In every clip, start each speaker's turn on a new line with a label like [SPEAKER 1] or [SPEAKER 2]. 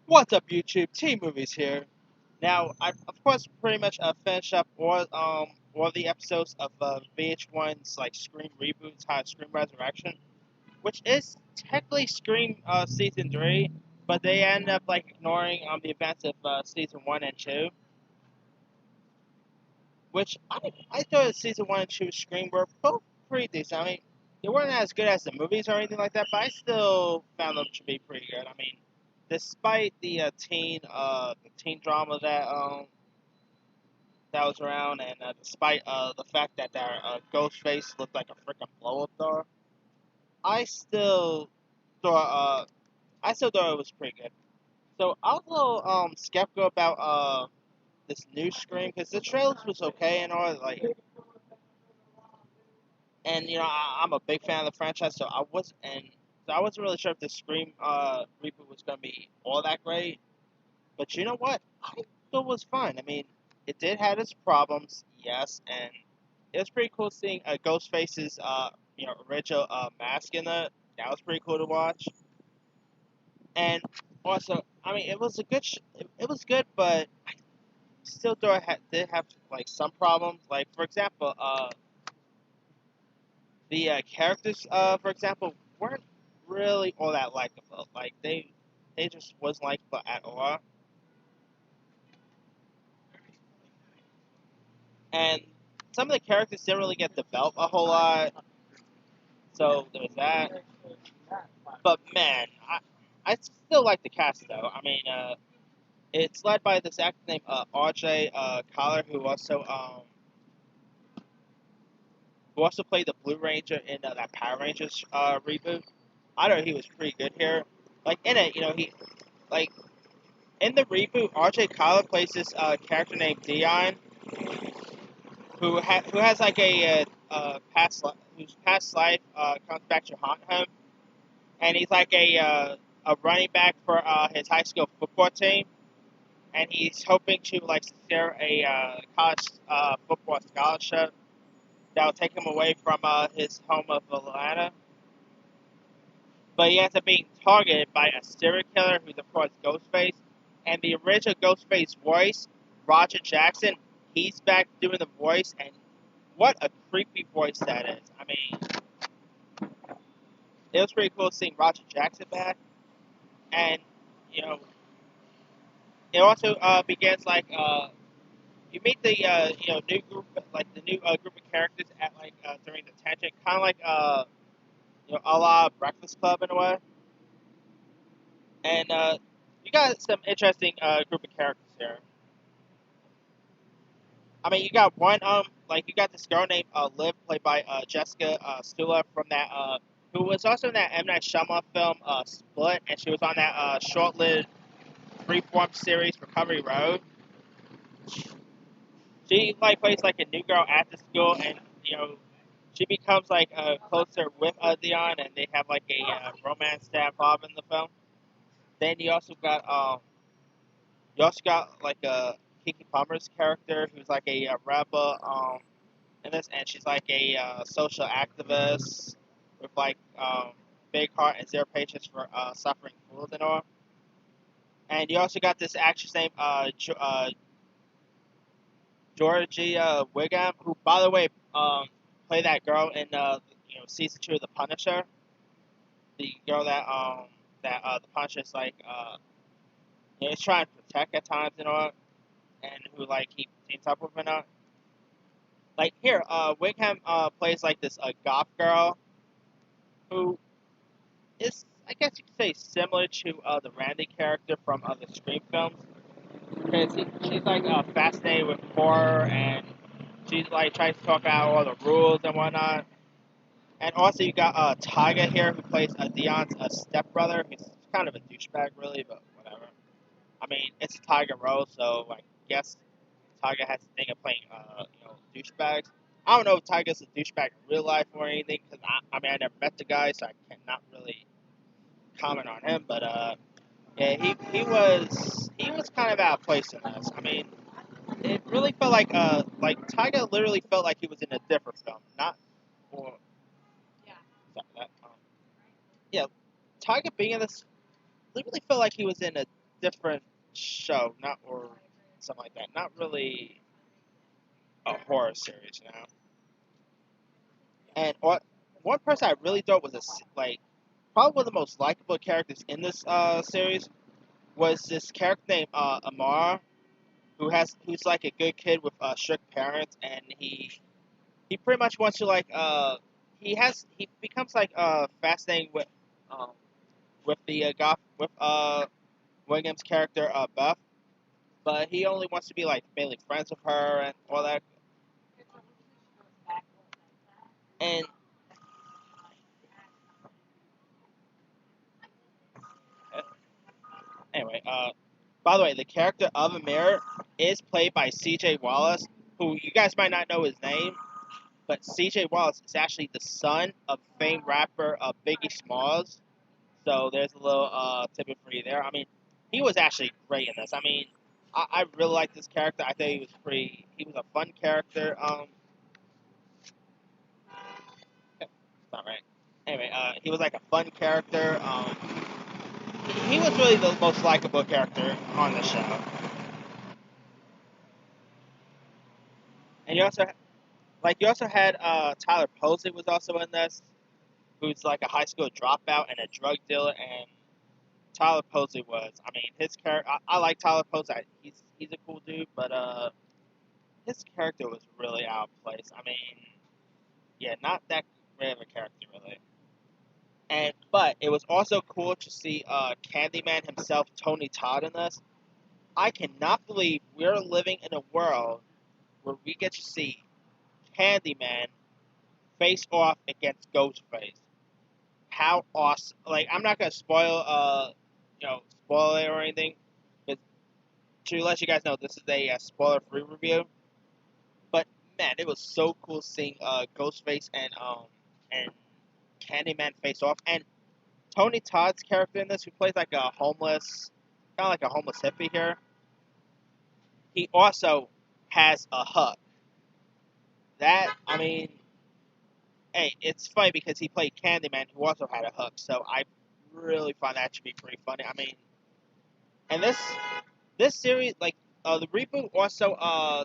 [SPEAKER 1] What's up, YouTube? T Movies here. Now, I of course pretty much finished up all the episodes of VH1's like Scream reboots, Scream Resurrection, which is technically Scream season 3, but they end up like ignoring the events of season 1 and 2, which I thought season 1 and 2 of Scream were both pretty decent. I mean, they weren't as good as the movies or anything like that, but I still found them to be pretty good. I mean, despite the teen drama that was around, and despite the fact that their Ghostface looked like a freaking blow up doll, I still thought it was pretty good. So I was a little skeptical about this new Scream because the trailers was okay and all like, and I'm a big fan of the franchise, so I wasn't really sure if the Scream reboot was gonna be all that great. But you know what? I thought it was fun. I mean, it did have its problems, yes, and it was pretty cool seeing Ghostface's original mask in it. That was pretty cool to watch. And also, I mean, it was a good. It was good, but I still thought it did have like some problems. Like for example, the characters, for example, weren't really all that likable. Like they just wasn't likable at all. And some of the characters didn't really get developed a whole lot. So there was that. But man, I still like the cast though. I mean, it's led by this actor named R.J. Collar, who also played the Blue Ranger in that Power Rangers reboot. I thought he was pretty good here. Like in it, like in the reboot, R.J. Collar plays this character named Dion, who has like whose past life comes back to haunt him, and he's like a running back for his high school football team, and he's hoping to like secure a college football scholarship that will take him away from his home of Atlanta. But he ends up being targeted by a serial killer who's of course Ghostface, and the original Ghostface voice, Roger Jackson, he's back doing the voice, and what a creepy voice that is. I mean, it was pretty cool seeing Roger Jackson back, and you know, it also begins like you meet the new group, like the new group of characters at like during the tangent, kind of like a la Breakfast Club in a way, and you got some interesting group of characters here. I mean, you got you got this girl named Liv, played by Jessica Stula from that, who was also in that M Night Shyamalan film Split, and she was on that short-lived freeform series Recovery Road. She like plays like a new girl at the school, and she becomes like closer with Dion, and they have like a romance that involved in the film. Then you also got like a Kiki Palmer's character who's like a rebel in this, and she's like a social activist with like big heart and zero patience for suffering fools and all. And you also got this actress named Georgia Wiggum, who, by the way, played that girl in season 2 of The Punisher. The girl that the Punisher's like he's trying to protect at times and all, and who like he teams up with and all. Like here, Wiggum plays like this goth girl who is, I guess you could say, similar to the Randy character from the Scream films, because she's like fascinated with horror, and she's like tries to talk about all the rules and whatnot. And also you got Tyga here, who plays Dion's stepbrother. He's kind of a douchebag, really, but whatever. I mean, it's a Tyga role, so I guess Tyga has a thing of playing, douchebags. I don't know if Tyga's a douchebag in real life or anything, because I mean, I never met the guy, so I cannot really comment on him. But yeah, he was kind of out of place in this. I mean, it really felt like Tyga literally felt like he was in a different film, not or sorry, yeah, Tyga being in this literally felt like he was in a different show, not or something like that. Not really a horror series, you know. And one person I really thought was like probably one of the most likable characters in this series was this character named Amar, who's like a good kid with strict parents, and he pretty much wants to like he becomes like fascinating um with the goth with William's character Beth, but he only wants to be like mainly friends with her and all that. And uh, anyway, by the way, the character of Amir is played by C.J. Wallace, who you guys might not know his name, but C.J. Wallace is actually the son of famed rapper Biggie Smalls. So there's a little tidbit for you there. I mean, he was actually great in this. I mean, I really liked this character. I think he was a fun character. It's not right. Anyway, he was like a fun character. He was really the most likable character on the show. And you also had Tyler Posey was also in this, who's like a high school dropout and a drug dealer. And Tyler Posey was, I mean, his character. I like Tyler Posey. He's a cool dude, but his character was really out of place. I mean, yeah, not that great of a character really. And but it was also cool to see Candyman himself, Tony Todd, in this. I cannot believe we're living in a world where we get to see Candyman face off against Ghostface. How awesome! Like, I'm not gonna spoil it or anything, but to let you guys know, this is a spoiler-free review. But man, it was so cool seeing Ghostface and Candyman face off, and Tony Todd's character in this, who plays like a homeless, kind of like a homeless hippie here. He also has a hook. That I mean, hey, it's funny because he played Candyman, who also had a hook. So I really find that to be pretty funny. I mean, and this series, like the reboot, also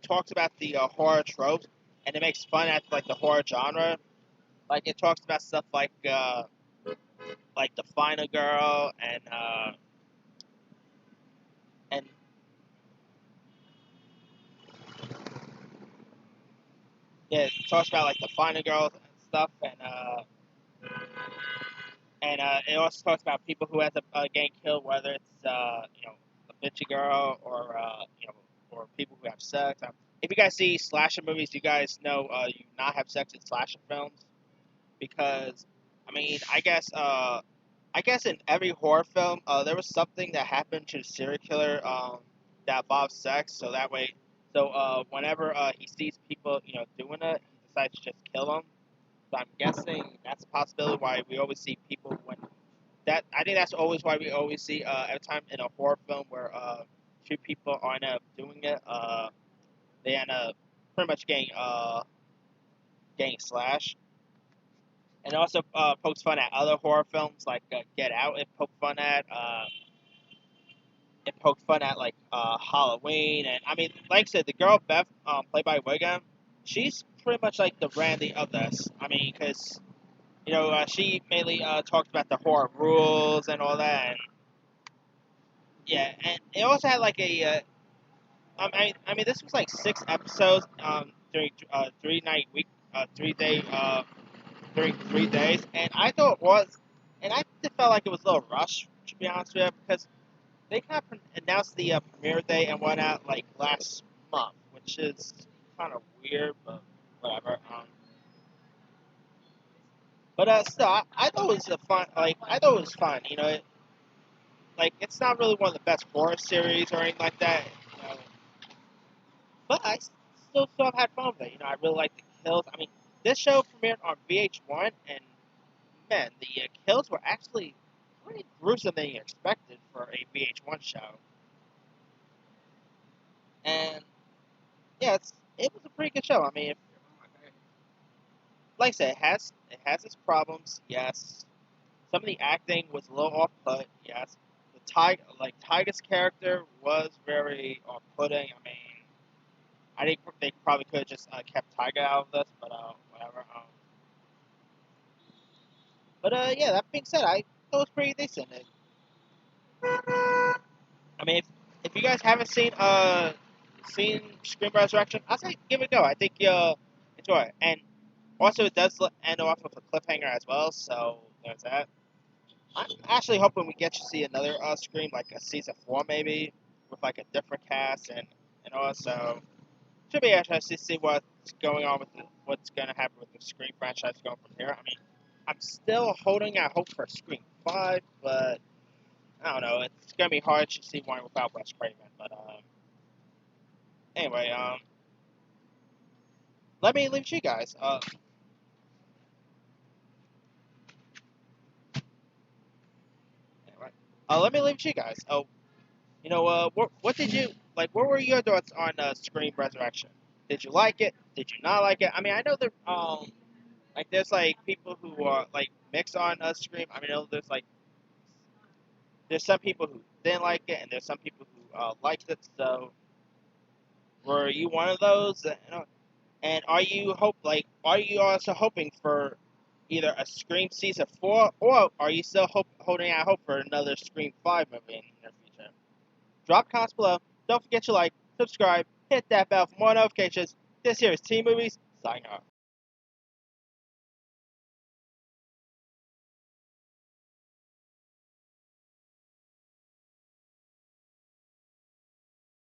[SPEAKER 1] talks about the horror tropes, and it makes fun at like the horror genre. Like it talks about stuff like the Final Girl and yeah, it talks about like the Final Girl and stuff, and it also talks about people who end up getting killed, whether it's a bitchy girl or or people who have sex. If you guys see slasher movies, you guys know you not have sex in slasher films because I mean I guess in every horror film there was something that happened to the serial killer that involves sex, so that way whenever he sees people doing it, he decides to just kill them. So I'm guessing that's a possibility why we always see people when that I think that's always why we always see every time in a horror film where two people are end up doing it, they end up pretty much getting slashed. And it also pokes fun at other horror films like Get Out. It poked fun at like Halloween, and I mean, like I said, the girl Beth, played by Wiggum, she's pretty much like the Randy of this. I mean, because she mainly talked about the horror rules and all that. And, yeah, and it also had like I mean, this was like 6 episodes during 3 night week, 3 day during 3 days, and I thought it was, and I just felt like it was a little rushed to be honest with you because they kind of announced the premiere day and whatnot like last month, which is kind of weird, but whatever. But still, I thought it was a fun. Like I thought it was fun. Like it's not really one of the best horror series or anything like that. But I still have had fun with it. I really like the kills. I mean, this show premiered on VH1, and man, the kills were actually pretty gruesome than you expected for a VH1 show. And yeah, it was a pretty good show. I mean, like I said, it has its problems. Yes, some of the acting was a little off put. Yes, Tyga's character was very off-putting. I mean, I think they probably could have just kept Tyga out of this, but whatever. Yeah, that being said, I thought it was pretty decent. I mean, if you guys haven't seen Scream Resurrection, I'd say give it a go. I think you'll enjoy it. And also, it does end off with a cliffhanger as well, so there's that. I'm actually hoping we get to see another Scream, like a season 4 maybe, with like a different cast and all. So should be interesting to see what's going on with what's going to happen with the Scream franchise going from here. I mean, I'm still holding out hope for Scream 5, but I don't know. It's going to be hard to see one without Wes Craven. But anyway, let me leave it to you guys. Anyway, let me leave it to you guys. Oh, what did you like? What were your thoughts on Scream Resurrection? Did you like it? Did you not like it? I mean, I know that like there's like people who are like mixed on Scream. I mean, I know there's some people who didn't like it, and there's some people who liked it. So, were you one of those? And are you also hoping for either a Scream season 4, or are you still holding out hope for another Scream 5 movie in the near future? Drop comments below. Don't forget to like, subscribe, hit that bell for more notifications. This here is Team Movies, signing off.